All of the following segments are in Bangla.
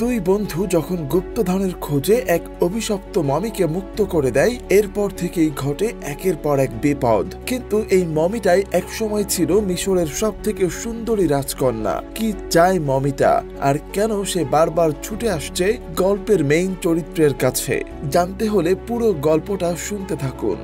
দুই বন্ধু যখন গুপ্তধনের খোঁজে এক অভিশপ্ত মমিকে মুক্ত করে দেয়, এরপর থেকেই ঘটে একের পর এক বিপদ। কিন্তু এই মমিটাই একসময় ছিল মিশরের সব থেকে সুন্দরী রাজকন্যা। কি চায় মমিটা, আর কেন সে বারবার ছুটে আসছে গল্পের মেইন চরিত্রের কাছে? জানতে হলে পুরো গল্পটা শুনতে থাকুন।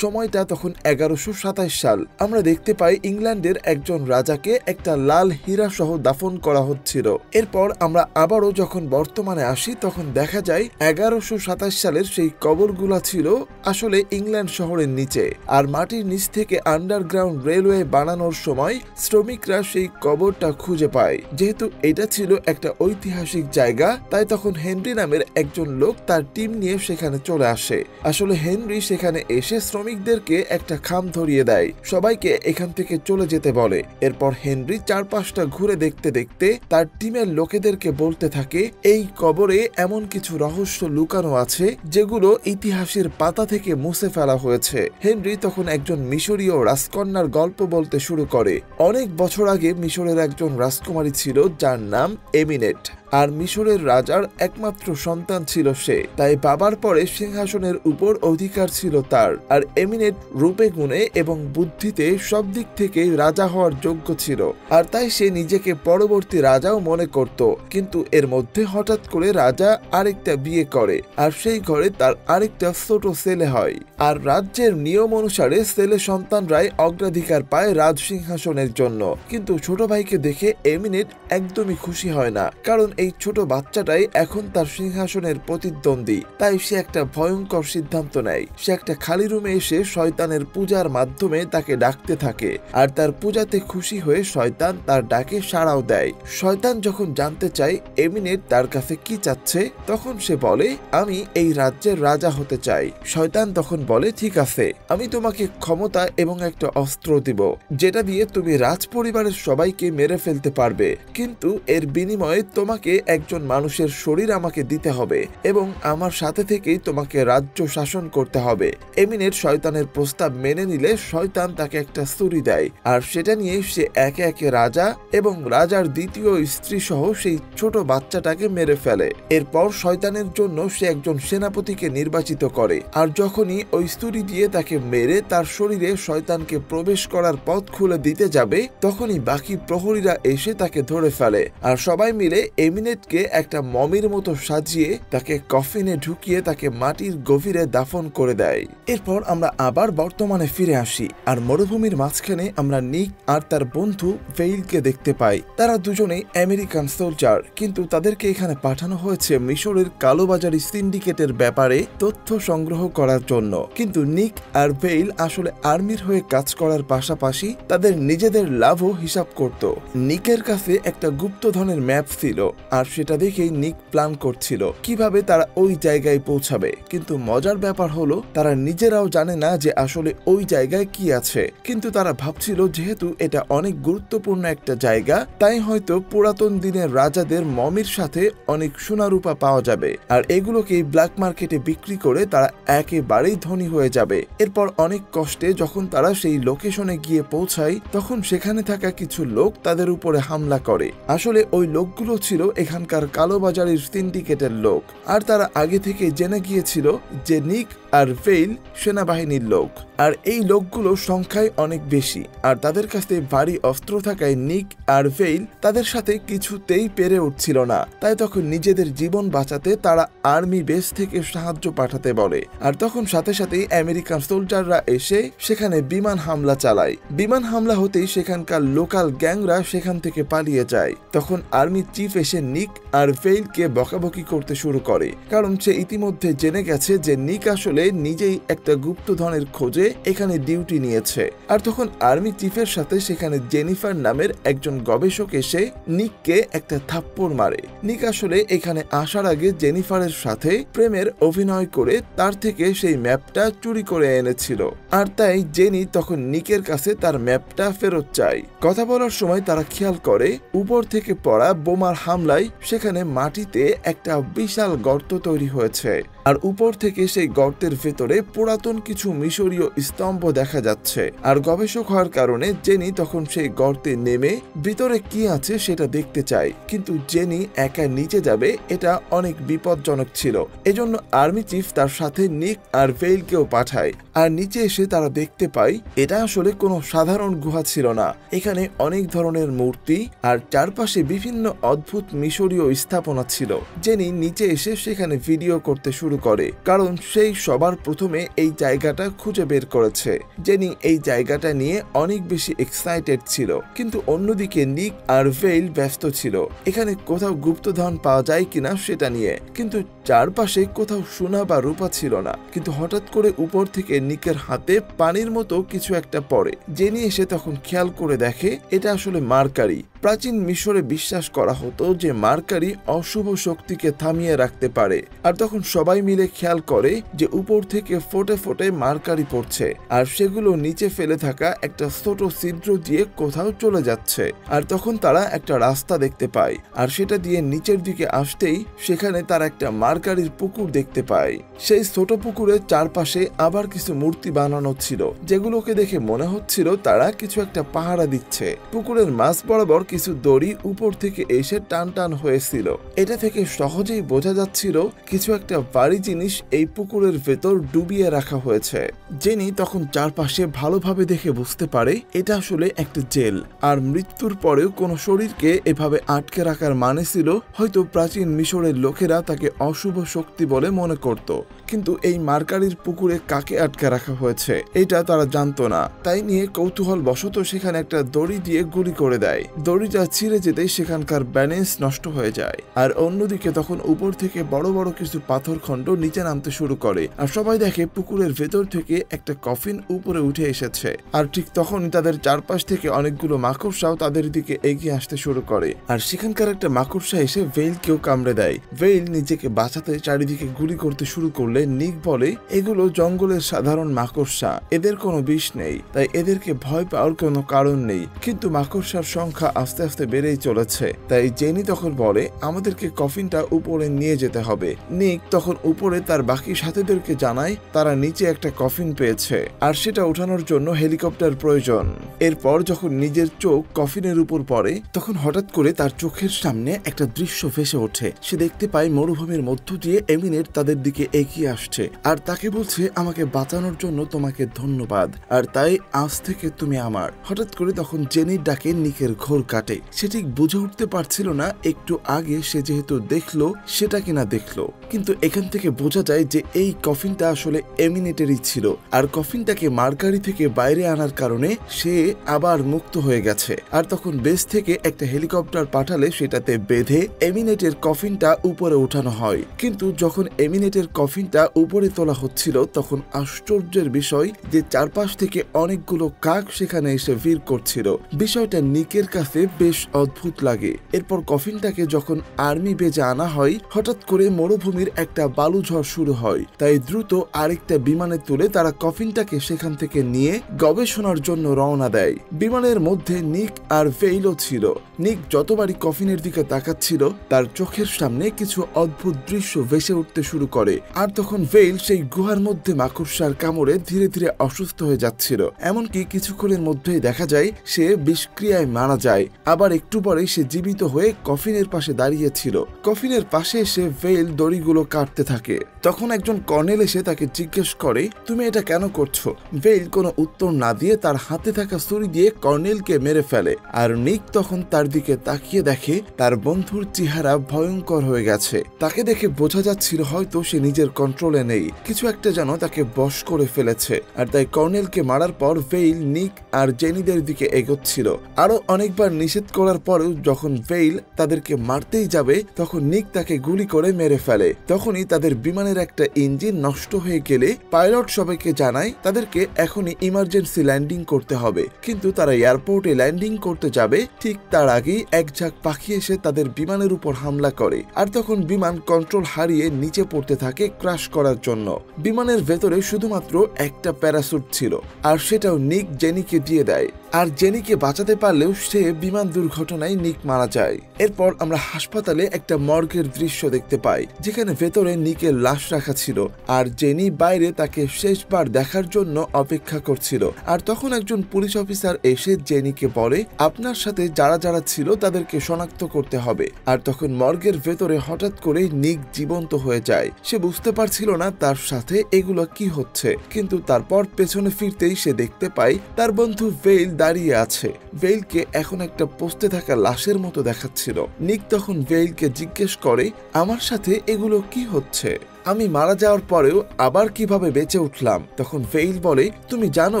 সময়টা তখন 1127 সাল। আমরা দেখতে পাই ইংল্যান্ডের একজন রাজাকে একটা লাল হীরা সহ দাফন করা হচ্ছিল। এরপর আমরা আবারও যখন বর্তমানে আসি, তখন দেখা যায় 1127 সালের সেই কবরগুলা ছিল আসলে ইংল্যান্ড শহরের নিচে। আর মাটির নিচ থেকে আন্ডারগ্রাউন্ড রেলওয়ে বানানোর সময় শ্রমিকরা সেই কবরটা খুঁজে পায়। যেহেতু এটা ছিল একটা ঐতিহাসিক জায়গা, তাই তখন হেনরি নামের একজন লোক তার টিম নিয়ে সেখানে চলে আসে। আসলে হেনরি সেখানে এসে শ্রমিকদেরকে একটা খাম ধরিয়ে দেয়, সবাইকে এখান থেকে চলে যেতে বলে। এরপর হেনরি চারপাশটা ঘুরে দেখতে দেখতে তার টিমের লোকেদেরকে বলতে থাকে, এই কবরে এমন কিছু রহস্য লুকানো আছে যেগুলো ইতিহাসের পাতা থেকে মুছে ফেলা হয়েছে। হেনরি তখন একজন মিশরীয় রাজকন্যার গল্প বলতে শুরু করে। অনেক বছর আগে মিশরের একজন রাজকুমারী ছিল যার নাম এমিনেট, আর মিশরের রাজার একমাত্র সন্তান ছিল সে। তাই বাবার পরে সিংহাসনের উপর অধিকার ছিল তার। আর এমিনেট রূপে গুণে এবং বুদ্ধিতে সব দিক থেকে রাজা হওয়ার যোগ্য ছিল, আর তাই সে নিজেকে পরবর্তী রাজাও মনে করত। কিন্তু এর মধ্যে হঠাৎ করে রাজা আরেকটা বিয়ে করে, আর সেই ঘরে তার আরেকটা ছোট ছেলে হয়। আর রাজ্যের নিয়ম অনুসারে ছেলে সন্তানরাই অগ্রাধিকার পায় রাজ সিংহাসনের জন্য। কিন্তু ছোট ভাইকে দেখে এমিনেট একদমই খুশি হয় না, কারণ এই ছোট বাচ্চাটাই এখন তার সিংহাসনের প্রতিদ্বন্দ্বী। তাই সে একটা ভয়ঙ্কর সিদ্ধান্ত নেয়। সে একটা খালি রুমে এসে শয়তানের পূজার মাধ্যমে তাকে ডাকতে থাকে, আর তার পূজাতে খুশি হয়ে শয়তান তার ডাকে সাড়াও দেয়। শয়তান যখন জানতে চায় এমিনেট তার কাছে কি চাচ্ছে, তখন সে বলে, আমি এই রাজ্যের রাজা হতে চাই। শয়তান তখন বলে, ঠিক আছে, আমি তোমাকে ক্ষমতা এবং একটা অস্ত্র দিব, যেটা দিয়ে তুমি রাজ পরিবারের সবাইকে মেরে ফেলতে পারবে। কিন্তু এর বিনিময়ে তোমাকে একজন মানুষের শরীর আমাকে দিতে হবে এবং আমার সাথে থেকেই তোমাকে রাজ্য শাসন করতে হবে। এমিনেট শয়তানের প্রস্তাব মেনে নিলে শয়তান তাকে একটা ছুরি দেয়, আর সেটা নিয়ে সে একে একে রাজা এবং রাজার দ্বিতীয় স্ত্রী সহ সেই ছোট বাচ্চাটাকে মেরে ফেলে। এরপর শয়তানের জন্য সে একজন সেনাপতিকে নির্বাচিত করে, আর যখনই ওই ছুরি দিয়ে তাকে মেরে তার শরীরে শয়তানকে প্রবেশ করার পথ খুলে দিতে যাবে, তখনই বাকি প্রহরীরা এসে তাকে ধরে ফেলে। আর সবাই মিলে এমিনেটকে একটা মমির মতো সাজিয়ে তাকে কফিনে ঢুকিয়ে তাকে মাটির গভীরে দাফন করে দেয়। এরপর আমরা আবার বর্তমানে ফিরে আসি, আর মরুভূমির মাঝখানে আমরা নিক আর তার বন্ধু ভেইলকে দেখতে পাই। তারা দুজনেই আমেরিকান সোলজার, কিন্তু তাদেরকে এখানে পাঠানো হয়েছে মিশরের কালোবাজারি সিন্ডিকেটের ব্যাপারে তথ্য সংগ্রহ করার জন্য। কিন্তু নিক আর ভেইল আসলে আর্মির হয়ে কাজ করার পাশাপাশি তাদের নিজেদের লাভও হিসাব করত। নিকের কাছে একটা গুপ্তধনের ম্যাপ ছিল, আর সেটা দেখেই নিক প্ল্যান করছিল কিভাবে তারা ওই জায়গায় পৌঁছাবে। কিন্তু মজার ব্যাপার হলো তারা নিজেরাও জানে না যে আসলে ওই জায়গায় কি আছে। কিন্তু তারা ভাবছিল যেহেতু এটা অনেক গুরুত্বপূর্ণ একটা জায়গা, তাই হয়তো পুরাতন দিনের রাজাদের মমির সাথে অনেক সোনারূপা পাওয়া যাবে, আর এগুলোকেই ব্ল্যাক মার্কেটে বিক্রি করে তারা একেবারেই ধনী হয়ে যাবে। এরপর অনেক কষ্টে যখন তারা সেই লোকেশনে গিয়ে পৌঁছায়, তখন সেখানে থাকা কিছু লোক তাদের উপরে হামলা করে। আসলে ওই লোকগুলো ছিল এখানকার কালোবাজারের সিন্ডিকেটের লোক, আর তারা আগে থেকে জেনে গিয়েছিল যে নিক আর ভেইল সেনাবাহিনীর লোক, আর এই লোকগুলো সংখ্যায় অনেক বেশি, আর তাদের কাছে ভারী অস্ত্র থাকায় নিক আর ভেইল তাদের সাথে কিছুতেই পেরে উঠছিল না। তাই তখন নিজেদের জীবন বাঁচাতে তারা আর্মি বেস থেকে সাহায্য পাঠাতে বলে, আর তখন সাথে সাথেই আমেরিকান সোলজাররা এসে সেখানে বিমান হামলা চালায়। বিমান হামলা হতেই সেখানকার লোকাল গ্যাংরা সেখান থেকে পালিয়ে যায়। তখন আর্মি চিফ এসে নিক আর ভেইলকে বকাবকি করতে শুরু করে, কারণ সে ইতিমধ্যে জেনে গেছে যে নিক আসলে নিজেই একটা গুপ্তধনের খোঁজে এখানে ডিউটি নিয়েছে। আর তখন আর্মি চিফের সাথে সেখানে জেনিফার নামের একজন গবেষক এসে নিককে একটা থাপ্পড় মারে। নিক আসলে এখানে আসার আগে জেনিফারের সাথে প্রেমের অভিনয় করে তার থেকে সেই ম্যাপটা চুরি করে এনেছিল, আর তাই জেনি তখন নিকের কাছে তার ম্যাপটা ফেরত চায়। কথা বলার সময় তারা খেয়াল করে উপর থেকে পড়া বোমার হামলায় সেখানে মাটিতে একটা বিশাল গর্ত তৈরি হয়েছে। আর উপর থেকে সেই গর্তের ভেতরে পুরাতন কিছু মিশরীয় স্তম্ভ দেখা যাচ্ছে। আর গবেষক হওয়ার কারণে জেনি তখন সেই গর্তে নেমে ভিতরে কি আছে সেটা দেখতে চায়, কিন্তু জেনি একা নিচে যাবে এটা অনেক বিপজ্জনক ছিল। এজন্য আর্মি চিফ তার সাথে নিক আর ভেইলকেও পাঠায়। আর নিচে এসে তারা দেখতে পায় এটা আসলে কোনো সাধারণ গুহা ছিল না, এখানে অনেক ধরনের মূর্তি আর চারপাশে বিভিন্ন অদ্ভুত মিশরীয় স্থাপনা ছিল। জেনি নিচে এসে সেখানে ভিডিও করতে শুরু করে, কারণ সেই সবার প্রথমে এই জায়গাটা খুঁজে বের করেছে। জেনি এই জায়গাটা নিয়ে অনেক বেশি এক্সাইটেড ছিল, কিন্তু অন্যদিকে নিক আর ভেইল ব্যস্ত ছিল এখানে কোথাও গুপ্তধন পাওয়া যায় কিনা সেটা নিয়ে। কিন্তু চারপাশে কোথাও সোনা বা রূপা ছিল না। কিন্তু হঠাৎ করে উপর থেকে নিকের হাতে পানির মতো কিছু একটা পড়ে। জেনি এসে তখন খেয়াল করে দেখে এটা আসলে মার্কারি। প্রাচীন মিশরে বিশ্বাস করা হতো যে মার্কারি অশুভ শক্তিকে থামিয়ে রাখতে পারে। আর তখন সবাই মিলে খেয়াল করে যে উপর থেকে ফোটে ফোটে মার্কারি পড়ছে, আর সেগুলো নিচে ফেলে থাকা একটা ছোট ছিদ্র দিয়ে কোথাও চলে যাচ্ছে। আর তখন তারা একটা রাস্তা দেখতে পায়, আর সেটা দিয়ে নিচের দিকে আসতেই সেখানে তারা একটা মার্কারির পুকুর দেখতে পায়। সেই ছোট পুকুরের চারপাশে আবার কিছু মূর্তি বানানো ছিল, যেগুলোকে দেখে মনে হচ্ছিল তারা কিছু একটা পাহারা দিচ্ছে। পুকুরের মাঝ বরাবর কিছু দড়ি উপর থেকে এসে টান টান হয়েছিল। এটা থেকে সহজেই বোঝা যাচ্ছিল কিছু একটা ভারী জিনিস এই পুকুরের ভেতর ডুবিয়ে রাখা হয়েছে। জেনি তখন চারপাশে ভালোভাবে দেখে বুঝতে পারে এটা আসলে একটা জেল। আর মৃত্যুর পরেও কোনো শরীরকে এভাবে আটকে রাখার মানে ছিল হয়তো প্রাচীন মিশরের লোকেরা তাকে অশুভ শক্তি বলে মনে করত। কিন্তু এই মার্কারির পুকুরে কাকে আটকে রাখা হয়েছে এটা তারা জানতো না। তাই নিয়ে কৌতূহল বশত সেখানে একটা দড়ি দিয়ে গুলি করে দেয়। দড়িটা ছিঁড়ে যেতেই সেখানকার ব্যালেন্স নষ্ট হয়ে যায়। আর অন্যদিকে তখন উপর থেকে বড় বড় কিছু পাথর খণ্ড নিচে নামতে শুরু করে। আর সবাই দেখে পুকুরের ভেতর থেকে একটা কফিন উপরে উঠে এসেছে। আর ঠিক তখনই তাদের চারপাশ থেকে অনেকগুলো মাকড়সাও তাদের দিকে এগিয়ে আসতে শুরু করে। আর সেখানকার একটা মাকড়সা এসে ভেইলকেও কামড়ে দেয়। ভেইল নিজেকে বাঁচাতে চারিদিকে গুলি করতে শুরু করলে নিক বলে এগুলো জঙ্গলের সাধারণ মাকড়সা, এদের কোনো বিষ নেই, তাই এদেরকে ভয় পাওয়ার কোনো কারণ নেই। কিন্তু মাকড়সার সংখ্যা আস্তে আস্তে বেড়েই চলেছে। তাই জেনি তখন বলে আমাদেরকে কফিনটা উপরে নিয়ে যেতে হবে। নিক তখন উপরে তার বাকি সাথীদেরকে জানায় তারা নিচে একটা কফিন পেয়েছে, আর সেটা উঠানোর জন্য হেলিকপ্টার প্রয়োজন। এরপর যখন নিজের চোখ কফিনের উপর পড়ে তখন হঠাৎ করে তার চোখের সামনে একটা দৃশ্য ভেসে ওঠে। সে দেখতে পায় মরুভূমির মধ্য দিয়ে এমিনেট তাদের দিকে এগিয়ে আসছে, আর তাকে বলছে আমাকে বাঁচানোর জন্য তোমাকে ধন্যবাদ, আর তাই আজ থেকে তুমি আমার। হঠাৎ করে তখন জেনির ডাকে নিকের ঘোর কাটে। সে ঠিক বুঝে উঠতে পারছিল না একটু আগে সে যেহেতু দেখলো সেটা কিনা দেখলো। কিন্তু এখান থেকে বোঝা যায় যে এই কফিনটা আসলে এমিনেটেরই ছিল, আর কফিনটাকে মার্কারি থেকে বাইরে আনার কারণে সে আবার মুক্ত হয়ে গেছে। আর তখন বেস থেকে একটা হেলিকপ্টার পাঠালে সেটাতে বেঁধে এমিনেটের কফিনটা উপরে উঠানো হয়। কিন্তু যখন এমিনেটের কফিনটা উপরে তোলা হচ্ছিল তখন আশ্চর্যের বিষয় যে চারপাশ থেকে অনেকগুলো কাক সেখানে এসে ভিড় করছিল। বিষয়টা নিকের কাছে বেশ অদ্ভুত লাগে। এরপর কফিনটাকে যখন আর্মি বেজে আনা হয় হঠাৎ করে মরুভূমির একটা বালুঝড় শুরু হয়। তাই দ্রুত আরেকটা বিমানে তুলে তারা কফিনটাকে সেখান থেকে নিয়ে গবেষণার জন্য রওনা দেয়। বিমানের মধ্যে নিক আর ভেইলও ছিল। নিক যতবারই কফিনের দিকে তাকাচ্ছিল তার চোখের সামনে কিছু অদ্ভুত দৃশ্য ভেসে উঠতে শুরু করে। আর তখন ভেইল সেই গুহার মধ্যে মাকড়সার কামড়ে ধীরে ধীরে অসুস্থ হয়ে যাচ্ছিল। এমনকি কিছুক্ষণের মধ্যেই দেখা যায় সে বিষক্রিয়ায় মারা যায়। আবার একটু পরেই সে জীবিত হয়ে কফিনের পাশে দাঁড়িয়েছিল। কফিনের পাশে এসে ভেইল দড়িগুলো কাটতে থাকে। তখন একজন কর্নেল এসে তাকে জিজ্ঞেস করে তুমি এটা কেন করছো? ভেইল কোনো উত্তর না দিয়ে তার হাতে থাকা ছুরি দিয়ে কর্নেলকে মেরে ফেলে। আর নিক তখন তার দিকে তাকিয়ে দেখে তার বন্ধুর চেহারা ভয়ঙ্কর হয়ে গেছে। তাকে দেখে বোঝা যাচ্ছিল হয়তো সে নিজের কন্ট্রোলে নেই, কিছু একটা যেন তাকে বশ করে ফেলেছে। আর তাই কর্নেলকে মারার পর ভেইল নিক আর জেনিদের দিকে এগোচ্ছিল। আরো অনেকবার নিষেধ করার পরেও যখন ভেইল তাদেরকে মারতেই যাবে তখন নিক তাকে গুলি করে মেরে ফেলে। তখনই তাদের বিমানের একটা ইঞ্জিন নষ্ট হয়ে গেলে পাইলট সবাইকে জানায় তাদেরকে এখনই ইমার্জেন্সি ল্যান্ডিং করতে হবে। কিন্তু তারা এয়ারপোর্টে ল্যান্ডিং করতে যাবে ঠিক তার আগেই এক ঝাঁক পাখি এসে তাদের বিমানের উপর হামলা করে। আর তখন বিমান কন্ট্রোল হারিয়ে নিচে পড়তে থাকে ক্র্যাশ করার জন্য। বিমানের ভেতরে শুধুমাত্র একটা প্যারাসুট ছিল, আর সেটাও নিক জেনিকে দিয়ে দেয়। আর জেনিকে বাঁচাতে পারলেও সে বিমান দুর্ঘটনায় নিক মারা যায়। এরপর আমরা হাসপাতালে একটা মর্গের দৃশ্য দেখতে পাই, যেখানে ভেতরে নিকের লাশ রাখা ছিল আর জেনি বাইরে তাকে শেষবার দেখার জন্য অপেক্ষা করছিল। আর তখন একজন পুলিশ অফিসার এসে জেনিকে বলে, আপনার সাথে যারা যারা ছিল তাদেরকে শনাক্ত করতে হবে। আর তখন মর্গের ভেতরে হঠাৎ করে নিক জীবন্ত হয়ে যায়। সে বুঝতে পারছিল না তার সাথে এগুলো কি হচ্ছে, কিন্তু তারপর পেছনে ফিরতেই সে দেখতে পায় তার বন্ধু ভেইল দাঁড়িয়ে আছে। ভেইলকে এখন একটা পোস্টে থাকা লাশের মতো দেখাচ্ছিল। নিক তখন ভেইলকে জিজ্ঞেস করে, আমার সাথে এগুলো কি হচ্ছে? আমি মারা যাওয়ার পরেও আবার কিভাবে বেঁচে উঠলাম? তখন ভেইল বলে, তুমি জানো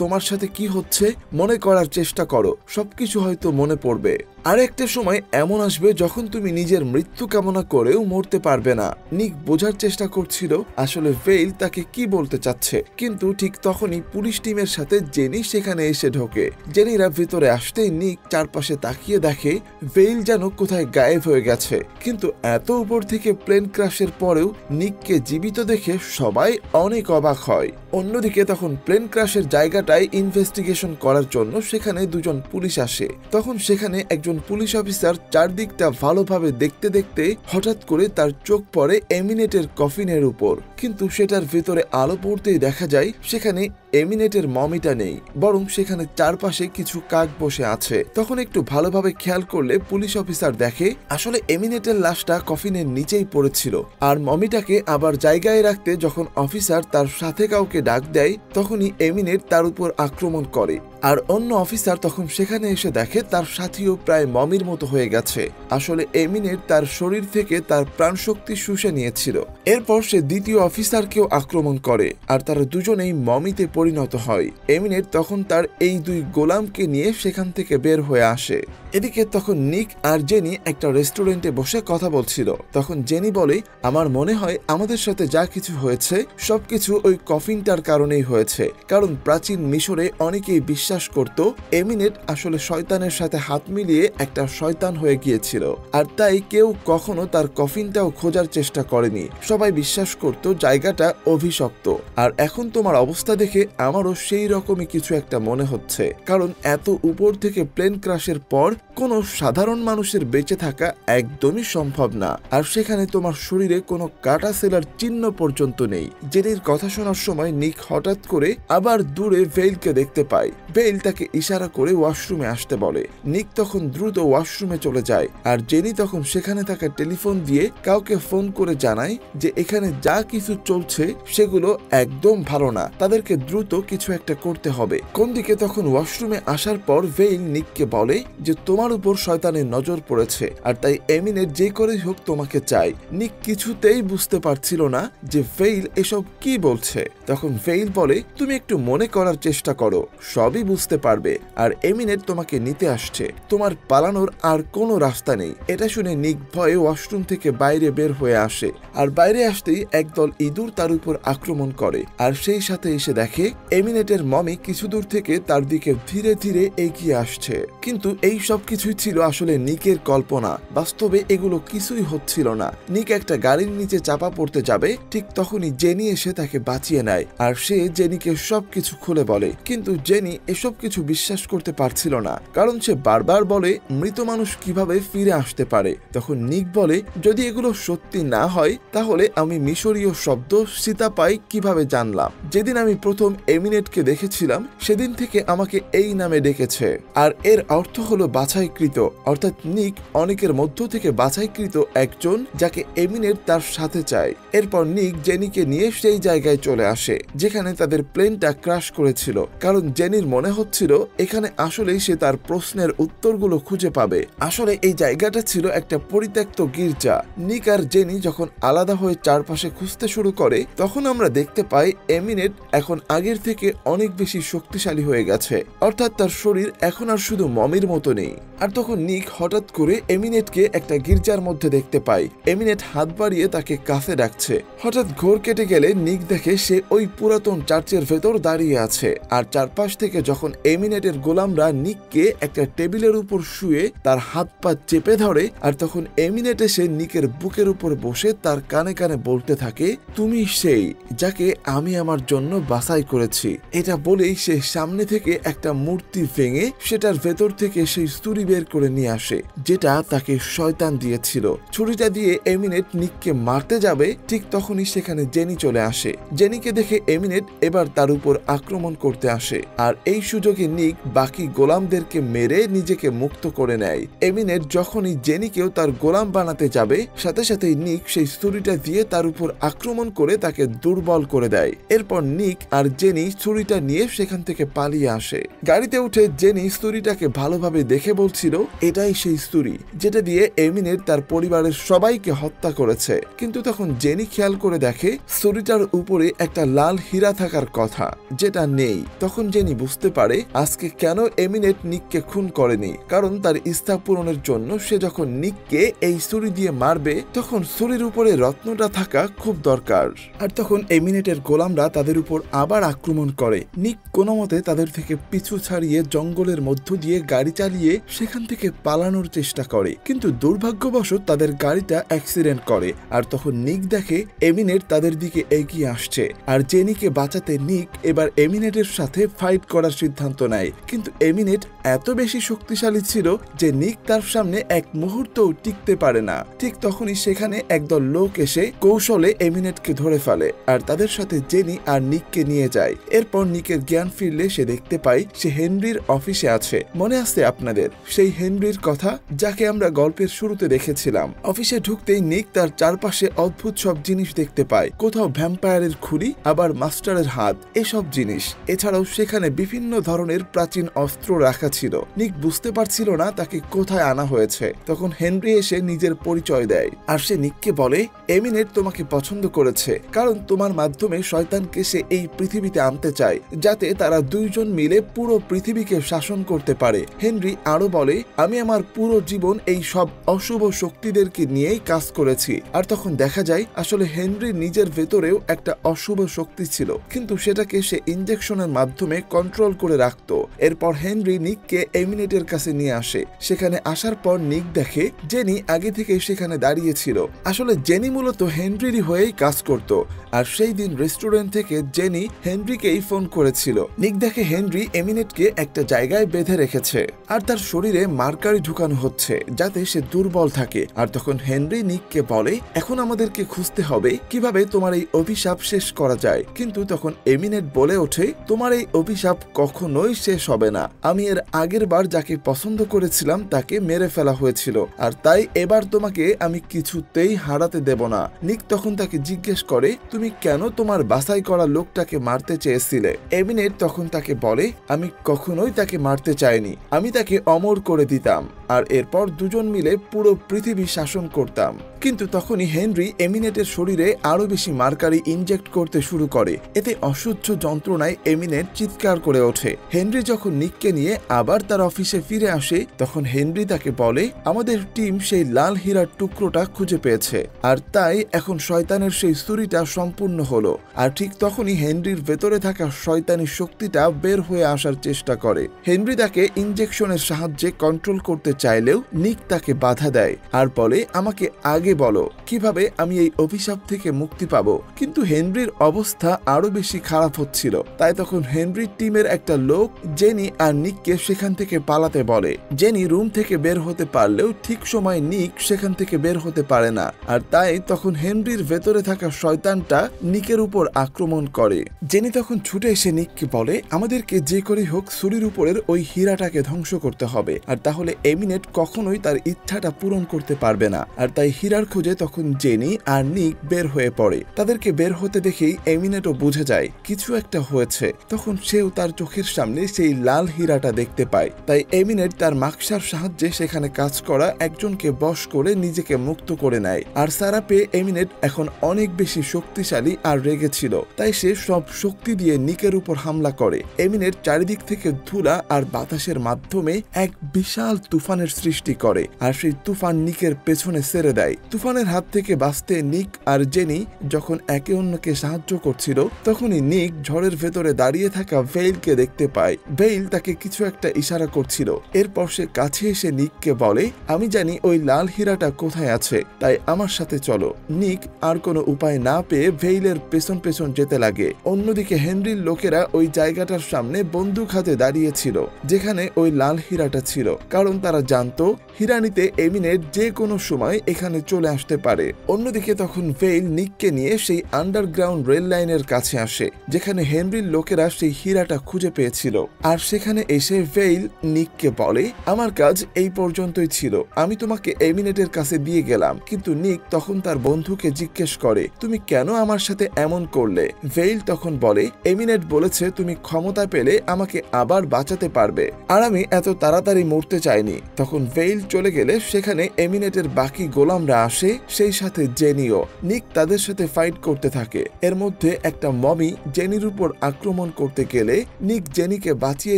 তোমার সাথে কি হচ্ছে? মনে করার চেষ্টা করো, সবকিছু হয়তো মনে পড়বে। আর একটা সময় এমন আসবে যখন তুমি নিজের মৃত্যু কামনা করেও মরতে পারবে না। নিক বোঝার চেষ্টা করছিল আসলে ভেইল তাকে কি বলতে চাচ্ছে, কিন্তু ঠিক তখনই পুলিশ টিমের সাথে জেনি সেখানে এসে ঢোকে। জেনিরা ভিতরে আসতেই নিক চারপাশে তাকিয়ে দেখে ভেইল যেন কোথায় গায়েব হয়ে গেছে। কিন্তু এত উপর থেকে প্লেন ক্র্যাশের পরেও নিককে জীবিত দেখে সবাই অনেক অবাক হয়। অন্যদিকে তখন প্লেন ক্র্যাশের জায়গাটায় ইনভেস্টিগেশন করার জন্য সেখানে দুজন পুলিশ আসে। তখন সেখানে একজন পুলিশ অফিসার চারদিকটা ভালোভাবে দেখতে দেখতে হঠাৎ করে তার চোখ পড়ে এমিনেটের কফিনের উপর, কিন্তু সেটার ভেতরে আলো পড়তেই দেখা যায় সেখানে এমিনেটের মমিটা নেই, বরং সেখানে চারপাশে কিছু কাক বসে আছে। তখন একটু ভালোভাবে খেয়াল করলে পুলিশ অফিসার দেখে আসলে এমিনেটের লাশটা কফিনের নিচেই পড়েছিল। আর মমিটাকে আবার জায়গায় রাখতে যখন অফিসার তার সাথে কাউকে ডাক দেয়, তখনই এমিনেট তার উপর আক্রমণ করে। আর অন্য অফিসার তখন সেখানে এসে দেখে তার সাথীও প্রায় মমির মতো হয়ে গেছে। আসলে এমিনেট তার শরীর থেকে তার প্রাণশক্তি শুষে নিয়েছিল। এরপর সে দ্বিতীয় অফিসারকেও আক্রমণ করে আর তারা দুজনেই মমিতে পরিণত হয়। এমিনেট তখন তার এই দুই গোলামকে নিয়ে সেখান থেকে বের হয়ে আসে। এদিকে তখন নিক আর জেনি একটা রেস্টুরেন্টে বসে কথা বলছিল। তখন জেনি বলে, আমার মনে হয় আমাদের সাথে যা কিছু হয়েছে সবকিছু ওই কফিনটার কারণেই হয়েছে, কারণ প্রাচীন মিশরে অনেকেই বিশ্বাস করত এমিনেট আসলে শয়তানের সাথে হাত মিলিয়ে একটা শয়তান হয়ে গিয়েছিল। আর তাই কেউ কখনো তার কফিনটাও খোঁজার চেষ্টা করেনি। সবাই বিশ্বাস করত জায়গাটা অভিশপ্ত। আর এখন তোমার অবস্থা দেখে আমারও সেই রকমই কিছু একটা মনে হচ্ছে, কারণ এত উপর থেকে প্লেন ক্র্যাশের পর কোনো সাধারণ মানুষের বেঁচে থাকা একদমই সম্ভব না। আর সেখানে তোমার শরীরে কোনো কাটা সেলার চিহ্ন পর্যন্ত নেই। জেনির কথা শোনার সময় নিক হঠাৎ করে আবার দূরে ভেইলকে দেখতে পায়। ভেইল তাকে ইশারা করে ওয়াশরুমে আসতে বলে। নিক তখন দ্রুত ওয়াশরুমে চলে যায় আর জেনি তখন সেখানে থাকা টেলিফোন দিয়ে কাউকে ফোন করে জানায় যে এখানে যা কিছু চলছে সেগুলো একদম ভালো না, তাদেরকে দ্রুত কিছু একটা করতে হবে। কোন দিকে তখন ওয়াশরুমে আসার পর ভেইল নিককে বলে যে তোমার উপর শয়তানের নজর পড়েছে আর তাই এমিনেট যে করেই হোক তোমাকে চাই। নিক কিছুতেই বুঝতে পারছিল না যে ভেইল এসব কি বলছে। তখন ভেইল বলে, তুমি একটু মনে করার চেষ্টা করো, সবই বুঝতে পারবে। আর এমিনেট তোমাকে নিতে আসছে, তোমার পালানোর আর কোনো রাস্তা নেই। এটা শুনে নিক ভয়ে ওয়াশরুম থেকে বাইরে বের হয়ে আসে। আর বাইরে আসতেই একদল ইঁদুর তার উপর আক্রমণ করে। আর সেই সাথে এসে দেখে এমিনেটের মমি কিছু দূর থেকে তার দিকে ধীরে ধীরে এগিয়ে আসছে। কিন্তু এই সব কিছুই ছিল আসলে নিকের কল্পনা। বাস্তবে এগুলো কিছুই হচ্ছিল না। নিক একটা গাড়ির নিচে চাপা পড়তে যাবে, ঠিক তখনই জেনি এসে তাকে বাঁচিয়ে নেয়। আর সে জেনিকে সবকিছু খুলে বলে, কিন্তু জেনি এসব কিছু বিশ্বাস করতে পারছিল না, কারণ সে বারবার বলে মৃত মানুষ কিভাবে ফিরে আসতে পারে। তখন নিক বলে, যদি এগুলো সত্যি না হয় তাহলে আমি মিশরীয় শব্দ সীতাপাই কিভাবে জানলাম? যেদিন আমি প্রথম এমিনেটকে দেখেছিলাম সেদিন থেকে আমাকে এই নামে ডেকেছে। আর এর অর্থ হলো বাছাইকৃত, অর্থাৎ নিক অনেকের মধ্য থেকে বাছাইকৃত একজন যাকে এমিনেট তার সাথে চায়। এরপর নিক জেনিকে নিয়ে সেই জায়গায় চলে আসে যেখানে তাদের প্লেনটা ক্র্যাশ করেছিল, কারণ জেনির মনে হচ্ছিল এখানে আসলেই সে তার প্রশ্নের উত্তরগুলো খুঁজে পাবে। আসলে এই জায়গাটা ছিল একটা পরিত্যক্ত গির্জা। নিক আর জেনি যখন আলাদা হয়ে চারপাশে খুঁজতে শুরু করে তখন আমরা দেখতে পাই এমিনেট এখন আগের থেকে অনেক বেশি শক্তিশালী হয়ে গেছে, অর্থাৎ তার শরীর এখন আর শুধু মমির মতো নেই। আর তখন নিক হঠাৎ করে এমিনেটকে একটা গির্জার মধ্যে দেখতে পায়। এমিনেট হাত বাড়িয়ে তাকে কাছে ডাকছে। হঠাৎ ঘোর কেটে গেলে নিক দেখে সে ওই পুরাতন চার্চের ভেতর দাঁড়িয়ে আছে। আর চারপাশ থেকে যখন এমিনেটের গোলামরা নিককে একটা টেবিলের উপর শুয়ে তার হাত পা চেপে ধরে, আর তখন এমিনেট এসে নিকের বুকের উপর বসে তার কানে কানে বলতে থাকে, তুমি সেই যাকে আমি আমার জন্য বাছাই করেছি। এটা বলেই সে সামনে থেকে একটা মূর্তি ভেঙে সেটার ভেতর থেকে সেই ছুরি বের করে নিয়ে আসে, যেটা তাকে শয়তান দিয়েছিল। ছুরিটা দিয়ে এমিনেট নিককে মারতে যাবে, ঠিক তখনই সেখানে জেনি চলে আসে। জেনিকে দেখে এমিনেট এবার তার উপর আক্রমণ করতে আসে, আর এই সুযোগে নিক বাকি গোলামদেরকে মেরে নিজেকে মুক্ত করে নেয়। এমিনেট যখনই জেনিকেও তার গোলাম বানাতে যাবে, সাথে সাথেই নিক সেই ছুরিটা দিয়ে তার উপর আক্রমণ করে তাকে দুর্বল করে দেয়। এরপর নিক আর জেনি ছুরিটা নিয়ে সেখান থেকে পালিয়ে আসে। গাড়িতে উঠে জেনি ছুরিটাকে ভালোভাবে দেখে বলছিল, এটাই সেই ছুরি যেটা দিয়ে এমিনেট তার পরিবারের সবাইকে হত্যা করেছে। কিন্তু তখন জেনি খেয়াল করে দেখে ছুরিটার উপরে একটা লাল হীরা থাকার কথা, যেটা নেই। তখন জেনি বুঝতে পারে আজকে কেন এমিনেট নিককে খুন করেনি, কারণ তার ইচ্ছা পূরণের জন্য সে যখন নিককে এই ছুরি দিয়ে মারবে, তখন ছুরির উপরে রত্নটা থাকা খুব দরকার। আর তখন এমিনেটের গোলামরা তাদের উপর আবার আক্রমণ করে। নিক কোনো মতে তাদের থেকে পিছু ছাড়িয়ে জঙ্গলের মধ্য দিয়ে গাড়ি চালিয়ে সেখান থেকে পালানোর চেষ্টা করে, কিন্তু দুর্ভাগ্যবশত তাদের গাড়িটা অ্যাক্সিডেন্ট করে। আর তখন নিক দেখে এমিনেট তাদের দিকে এগিয়ে আসছে, আর জেনিকে বাঁচাতে নিক এবার এমিনেটের সাথে ফাইট করার সিদ্ধান্ত নেয়। কিন্তু এমিনেট এত বেশি শক্তিশালী ছিল যে নিক তার সামনে এক মুহূর্তও টিকতে পারে না। ঠিক তখনই সেখানে একদল লোক এসে কৌশলে এমিনেটকে ধরে ফেলে, আর তাদের সাথে জেনি আর নিককে নিয়ে যায়। এরপর নিকের জ্ঞান ফিরলে সে দেখতে পায় সে হেনরির অফিসে আছে। মনে আছে আপনাদের সেই হেনরির কথা, যাকে আমরা গল্পের শুরুতে দেখেছিলাম? অফিসে ঢুকতেই নিক তার চারপাশে অদ্ভুত সব জিনিস দেখতে পায়। কোথাও ভ্যাম্পায়ারের খুলি, আবার মাস্টারের হাত, এসব জিনিস। এছাড়াও সেখানে বিভিন্ন ধরনের প্রাচীন অস্ত্র রাখা ছিল। নিক বুঝতে পারছিল না তাকে কোথায় আনা হয়েছে। তখন হেনরি এসে নিজের পরিচয় দেয়, আর সে নিককে বলে, এমিনেট তোমাকে পছন্দ করেছে, কারণ তোমার মাধ্যমে শয়তানকে সে এই পৃথিবীতে আনতে চায়, যাতে তারা দুইজন মিলে পুরো পৃথিবীকে শাসন করতে পারে। হেনরি আরো বলে, আমি আমার পুরো জীবন এই সব অশুভ শক্তিদেরকে নিয়েই কাজ করেছি। আর তখন দেখা যায় আসলে হেনরির নিজের ভেতরেও একটা অশুভ শক্তি ছিল, কিন্তু সেটাকে সে ইনজেকশনের মাধ্যমে কন্ট্রোল করে রাখতো। এরপর হেনরি নিককে এমিনেটের কাছে নিয়ে আসে। সেখানে আসার পর নিক দেখে জেনি আগে থেকে সেখানে দাঁড়িয়েছিল। আসলে জেনি মূলত হেনরিরই হয়েই কাজ করত, আর সেই দিন রেস্টুরেন্ট থেকে জেনি হেনরিকেই ফোন করেছিল। নিক দেখে হেনরি এমিনেটকে একটা জায়গায় বেঁধে রেখেছে, আর তার শরীরে মার্কারি ঢুকানো হচ্ছে যাতে সে দুর্বল থাকে। আর তখন হেনরি নিককে বলে, এখন আমাদেরকে খুঁজতে হবে কিভাবে তোমার এই অভিশাপ শেষ করা যায়। কিন্তু তখন এমিনেট বলে ওঠে, তোমার এই অভিশাপ কখনোই শেষ হবে না। আমি এর আগের বার যাকে পছন্দ করেছিলাম তাকে মেরে ফেলা হয়েছিল, আর তাই এবার তোমাকে আমি কিছুতেই হারাতে দেব না। নিক তখন তাকে জিজ্ঞেস করে, তুমি কেন তোমার বাছাই করা লোকটাকে মারতে চেয়েছিলে? এমিনেট তখন তাকে বলে, আমি কখনোই তাকে মারতে চাইনি, আমি তাকে অমর করে দিতাম, আর এরপর দুজন মিলে পুরো পৃথিবী শাসন করতাম। কিন্তু তখনই হেনরি এমিনেটের শরীরে আরো বেশি মার্কারি ইনজেক্ট করতে শুরু করে। এতে অসহ্য যন্ত্রণায় এমিনেট চিৎকার করে ওঠে। হেনরি যখন নিককে নিয়ে আবার তার অফিসে ফিরে আসে, তখন হেনরি তাকে বলে, আমাদের টিম সেই লাল হীরার টুকরোটা খুঁজে পেয়েছে, আর তাই এখন শয়তানের সেই ছুরিটা সম্পূর্ণ হলো। আর ঠিক তখনই হেনরির ভেতরে থাকা শয়তানি শক্তিটা বের হয়ে আসার চেষ্টা করে। হেনরি তাকে ইনজেকশনের সাহায্যে কন্ট্রোল করতে চাইলেও নিক তাকে বাধা দেয়, আর বলে, আমাকে আগে বলো কিভাবে আমি এই অভিশাপ থেকে মুক্তি পাবো। কিন্তু হেনরির অবস্থা আরো বেশি খারাপ হচ্ছিল, তাই তখন হেনরির টিমের একটা লোক জেনি আর নিককে সেখান থেকে পালাতে বলে। জেনি রুম থেকে বের হতে পারলেও ঠিক সময় নিক সেখান থেকে বের হতে পারে না, আর তাই তখন হেনরির ভেতরে থাকা শয়তানটা নিকের উপর আক্রমণ করে। জেনি তখন ছুটে এসে নিককে বলে, আমাদেরকে যে করে হোক ছুরির উপরের ওই হীরাটাকে ধ্বংস করতে হবে, আর তাহলে এমিনেট কখনোই তার ইচ্ছাটা পূরণ করতে পারবে না। আর তাই হীরার খোঁজে তখন জেনি আর নিক বের হয়ে পড়ে। তাদেরকে বের হতে দেখেই এমিনেটও বুঝে যায় কিছু একটা হয়েছে। তখন সেও তার চোখের সামনে সেই লাল হীরাটা দেখতে পায়। তাই এমিনেট তার মাকসার সাহায্যে সেখানে কাজ করা একজনকে বশ করে নিজেকে মুক্ত করে নেয়। আর সারা পেয়ে এমিনেট এখন অনেক বেশি শক্তিশালী আর রেগেছিল, তাই সে সব শক্তি দিয়ে নিকের উপর হামলা করে। এমিনেট চারিদিক থেকে ধুলা আর বাতাসের মাধ্যমে এক বিশাল তুফানের সৃষ্টি করে আর সেই তুফান নিকের পেছনে ছেড়ে দেয়। তুফানের হাত থেকে বাঁচতে নিক আর জেনি যখন একে অন্যকে সাহায্য করছিল তখনই নিক ঝড়ের ভেতরে দাঁড়িয়ে থাকা ভেইলকে দেখতে পায়। ভেইল তাকে কিছু একটা ইশারা করছিল। এরপর সে কাছে এসে নিককে বলে, আমি জানি ওই লাল হীরাটা কোথায় আছে, তাই আমার সাথে চলো। নিক আর কোনো উপায় না পেয়ে ভেইলের পেছন পেছন যেতে লাগে। অন্যদিকে হেনরির লোকেরা ওই জায়গাটার সামনে বন্দুক হাতে দাঁড়িয়েছিল যেখানে ওই লাল হীরাটা ছিল, কারণ তারা জানতো হীরা নিতে এমিনেট যে কোনো সময় এখানে চলে আসতে পারে। অন্যদিকে তখন ভেইল নিককে নিয়ে সেই আন্ডারগ্রাউন্ড রেল লাইনের কাছে আসে যেখানে হেনরির লোকেরা সেই হীরাটা খুঁজে পেয়েছিল। আর সেখানে এসে ভেইল নিককে বলে, আমার কাজ এই পর্যন্তই ছিল, আমি তোমাকে এমিনেটের কাছে দিয়ে গেলাম। কিন্তু নিক তখন তার বন্ধুকে জিজ্ঞেস করে, তুমি কেন আমার সাথে এমন করলে? ভেইল তখন বলে, এমিনেট বলেছে তুমি ক্ষমতা পেলে আমাকে আবার বাঁচাতে পারবে, আর আমি এত তাড়াতাড়ি মরতে চাইনি। তখন ভেইল চলে গেলে সেখানে এমিনেটের বাকি গোলামরা আসে, সেই সাথে জেনিও। নিক তাদের সাথে ফাইট করতে থাকে। এর মধ্যে একটা মমি জেনির উপর আক্রমণ করতে গেলে নিক জেনিকে বাঁচিয়ে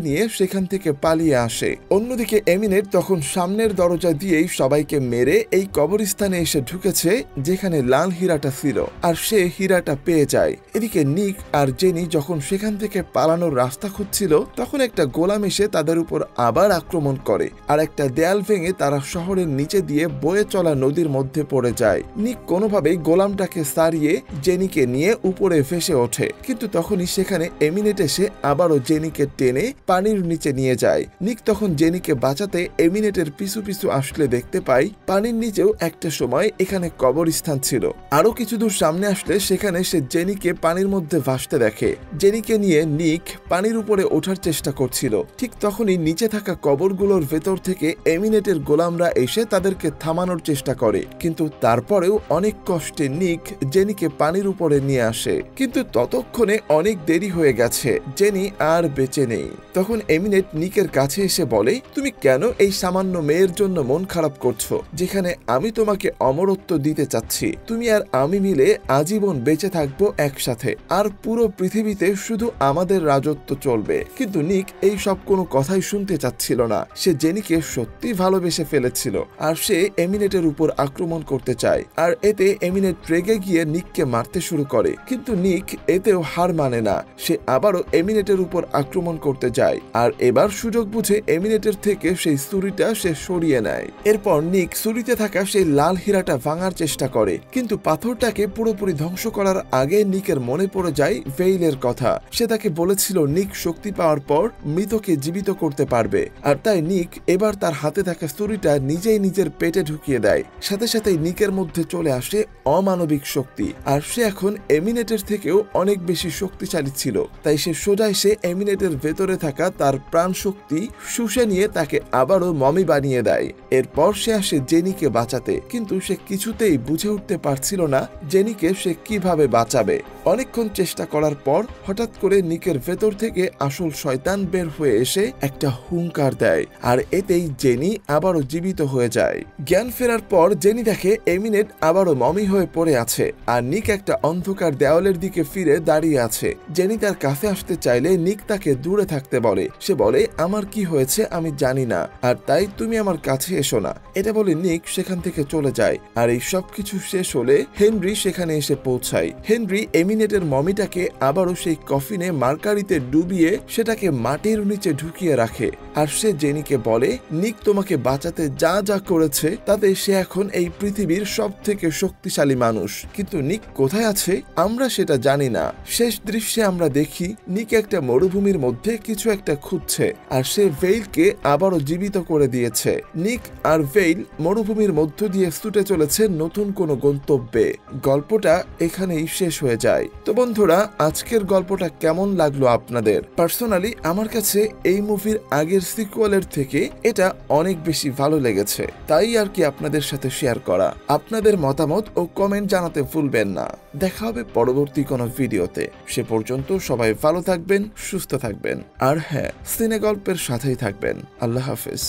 নিয়ে সেখান থেকে পালিয়ে আসে। অন্যদিকে এমিনেট তখন সামনের দরজা দিয়েই সবাইকে মেরে এই কবরস্থানে এসে ঢুকেছে যেখানে লাল হীরাটা ছিল, আর সে হীরাটা পেয়ে যায়। এদিকে নিক আর জেনি যখন সেখান থেকে পালানোর রাস্তা খুঁজছিল তখন একটা গোলাম এসে তাদের উপর আবার আক্রমণ করে, আর একটা দেয়াল ভেঙে তারা শহরের নিচে দিয়ে বয়ে চলা নদীর মধ্যে পড়ে যায়। নিক কোনোভাবেই গোলামটাকে সারিয়ে জেনিকে নিয়ে উপরে ভেসে ওঠে, কিন্তু তখনই সেখানে এমিনেট এসে আবারও জেনিকে টেনে পানির নিচে নিয়ে যায়। নিক তখন জেনিকে বাঁচাতে এমিনেটের পিছু পিছু আসলে দেখতে পাই পানির নিচেও একটা সময় এখানে কবরস্থান ছিল। আরো কিছু দূর সামনে আসলে সেখানে সে জেনিকে পানির মধ্যে ভাসতে দেখে। জেনিকে নিয়ে নিক পানির উপরে ওঠার চেষ্টা করছিল। ঠিক তখনই নিচে থাকা কবরগুলোর ভেতর থেকে এমিনেটের গোলামরা এসে তাদেরকে থামানোর চেষ্টা করে, কিন্তু তারপরেও অনেক কষ্টে নিক জেনিকে পানির উপরে নিয়ে আসে। কিন্তু ততক্ষণে অনেক দেরি হয়ে গেছে, জেনি আর বেঁচে নেই। তখন এমিনেট নিকের কাছে এসে বলে, তুমি কেন এই সামান্য মেয়ের জন্য মন খারাপ করছো, যেখানে আমি তোমাকে অমরত্ব দিতে চাচ্ছি। তুমি আর আমি মিলে আজীবন বেঁচে থাকবো একসাথে, আর পুরো পৃথিবীতে শুধু আমাদের রাজত্ব চলবে। কিন্তু নিক এই সব কোনো কথাই শুনতে চাচ্ছিল না। সে জেনিকে সত্যি ভালোবেসে ফেলেছিল, আর সে এমিনেটের উপর আক্রমণ করতে চায়। আর এতে এমিনেট রেগে গিয়ে নিককে মারতে শুরু করে, কিন্তু নিক এতেও হার মানে না। সে আবারও এমিনেটের উপর আক্রমণ করতে যায়, আর এবার সুযোগ বুঝে এমিনেটের থেকে সেই ছুরিটা সে সরিয়ে নেয়। এরপর নিক ছুরিতে থাকা সেই লাল হীরাটা ভাঙার চেষ্টা করে, কিন্তু পাথরটাকে পুরোপুরি ধ্বংস করার আগে নিকের মনে পড়ে যায় ভেইলের কথা। সে তাকে বলেছিল নিক শক্তি পাওয়ার পর মৃতকে জীবিত করতে পারবে, আর তাই নিক এবার তার হাতে থাকা ছুরিটা নিজেই নিজের পেটে ঢুকিয়ে দেয়। সাথে সাথে নিকের মধ্যে চলে আসে অমানবিক শক্তি, আর সে এখন এমিনেটের থেকেও অনেক বেশি শক্তিশালী ছিল। তাই সে সোজা এসে এমিনেটের ভেতরে থাকা তার প্রাণ শক্তি শুষে নিয়ে তাকে আবারও মমি বানিয়ে দেয়। এরপর সে আসে জেনিকে বাঁচাতে, কিন্তু সে কিছুতেই বুঝে উঠতে পারছিল না জেনিকে সে কিভাবে বাঁচাবে। অনেকক্ষণ চেষ্টা করার পর হঠাৎ করে নিকের ভেতর থেকে আসল শয়তান বের হয়ে এসে একটা হুঙ্কার দেয়, আর এতেই জেনি আবারও জীবিত হয়ে যায়। জ্ঞান ফেরার পর জেনি দেখে এমিনেট আবারও মমি হয়ে পড়ে আছে, আর নিক একটা অন্ধকার দেওয়ালের দিকে ফিরে দাঁড়িয়ে আছে। জেনি তার কাছে আসতে চাইলে নিক তাকে দূরে থাকতে বলে। সে বলে, আমার কি হয়েছে আমি জানি না, আর তাই তুমি আমার কাছে এসো না। এটা বলে নিক সেখান থেকে চলে যায়। আর এই সবকিছু শেষ হলে হেনরি সেখানে এসে পৌঁছায়। হেনরি এমিনেটের মমিটাকে আবারও সেই কফিনে মার্কারিতে ডুবিয়ে সেটাকে মাটির নিচে ঢুকিয়ে রাখে। আর সে জেনিকে বলে, নিক তোমাকে বাঁচাতে যা যা করেছে তাতে সে এখন এই পৃথিবীর সব থেকে শক্তিশালী মানুষ, কিন্তু নিক কোথায় আছে আমরা সেটা জানি না। শেষ দৃশ্যে আমরা দেখি নিক একটা মরুভূমির মধ্যে কিছু একটা খুঁজছে, আর সে ভেইলকে আবারও জীবিত করে দিয়েছে। নিক আর ভেইল মরুভূমির মধ্য দিয়ে ছুটে চলেছে নতুন কোনো গন্তব্যে। গল্পটা এখানেই শেষ হয়ে যায়। তো বন্ধুরা, আজকের গল্পটা কেমন লাগলো আপনাদের? পার্সোনালি আমার কাছে এই মুভির আগের সিকুয়েলের থেকে এটা অনেক বেশি ভালো লেগেছে, তাই আর কি আপনাদের সাথে শেয়ার করা। আপনাদের মতামত ও কমেন্ট জানাতে ভুলবেন না। দেখা হবে পরবর্তী কোনো ভিডিওতে। সে পর্যন্ত সবাই ভালো থাকবেন, সুস্থ থাকবেন, আর হ্যাঁ, সিনে গল্পের সাথেই থাকবেন। আল্লাহ হাফেজ।